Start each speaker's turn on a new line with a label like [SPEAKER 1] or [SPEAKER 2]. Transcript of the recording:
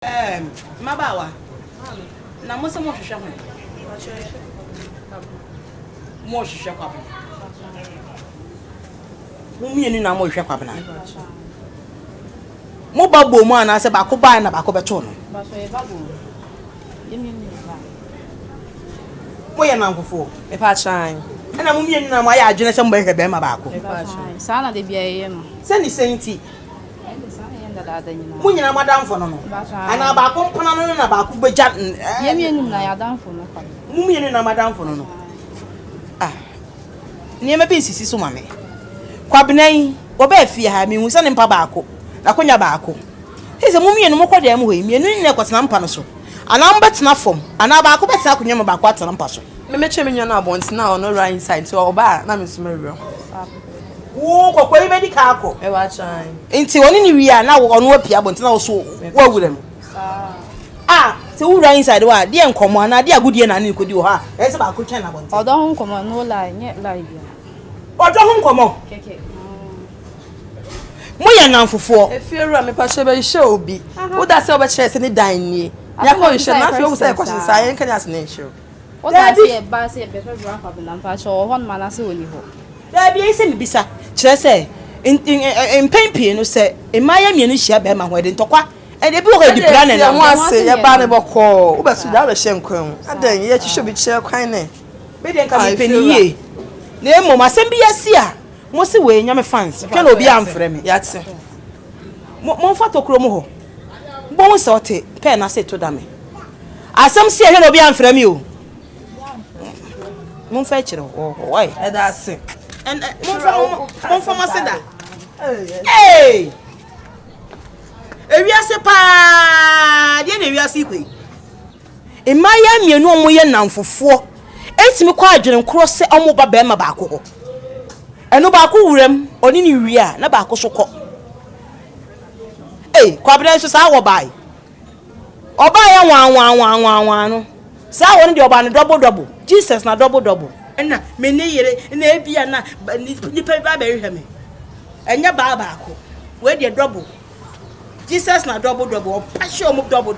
[SPEAKER 1] Mabawa. Na mo se mo hwehwe ho. Mo hwehwe kwa. Mo mienu na mo hwehwe kwa bana. Mo babo mu ana se ba ko ban na ba ko beto no.
[SPEAKER 2] Ba so e babo. Yemienu ba.
[SPEAKER 1] Mo ye na nkofo.
[SPEAKER 2] Me pa chan.
[SPEAKER 1] Na mo mienu na mo ya adwene se mo hwehwe be ma ba ko.
[SPEAKER 2] Me pa chan. Sa na de bia ye no.
[SPEAKER 1] Se ni senti.
[SPEAKER 2] Dada nyina.
[SPEAKER 1] Mo nyina madamfo no no. Ana ba ko mpana no na ba ko beja.
[SPEAKER 2] Yemienu na ya damfo no kwa.
[SPEAKER 1] Mo mienu na madamfo no no. Ah. Niema bi nsisi so mame. Kwabenan, wo ba fie ha mi hu se ne mpa ba ko. Na konya ba ko. Ese mo mienu mo kwada am hoyi. Mienu ne kwatena mpa no so. Ana mbetena fom. Ana ba ko betena konya mo ba ko atena mpa so.
[SPEAKER 3] Me meche me nyana abont na ono right inside so oba na me sumerio.
[SPEAKER 1] Wo kokori be di ka akọ.
[SPEAKER 3] E wa chan.
[SPEAKER 1] Nti woni ni wi a na ono apia abont na wo so wo awuram. Se wo right inside wa de enkomo na de agudie na ne kodi wo ha. E se ba ko twen na abont.
[SPEAKER 2] Odo ho nkomo no lie, nye lie bia.
[SPEAKER 1] Odo ho nkomo.
[SPEAKER 2] Keke.
[SPEAKER 1] Mo ya nan fofo.
[SPEAKER 3] E fiera me pa shebe she obi. Wo da se oba chere se ni dan ni. Ya ko she na fi wo se kwashin sa yen kan as na show.
[SPEAKER 2] O da se e ba se e be fe bra fa bi na mpa cho ho ma na se woni ho.
[SPEAKER 1] Da bi ese mi bisa. Kire se in pempie no se e maya mienu hia be ma ho de ntokwa. E de bi ho di plan na
[SPEAKER 3] ho ase ye ba ne bokọ. Wo be su da le hye nkwan. Adan ye chicho bi kire kwan ne.
[SPEAKER 1] Be de nka mi peniye. Na emo masem bi yasi a mo se we nya me fans. Twa na obi amfre me.
[SPEAKER 3] Yate.
[SPEAKER 1] Mo fa tokro mo ho. Bo mo se ote pe na se to da me. Asem se he na obi amfre me o. Mo fa kire ho. Why?
[SPEAKER 3] E da se.
[SPEAKER 1] And mon for maseda. Hey! Ewia se pa, de na ewia se kwe. Emaya mienu omo ye namfofo. Entimi kwa adwene nkro se omo ba be ma ba ko ho. Eno ba ko wuram, oni ni wia na ba ko so ko. Hey, kwa bra so sa wo bai. Oba ye wan no. Sa wo ne de oba ne double. Jesus na double. Na me ne yere na ebia na nipa ba hwe me enya ba ko we de double Jesus na double o passion mo double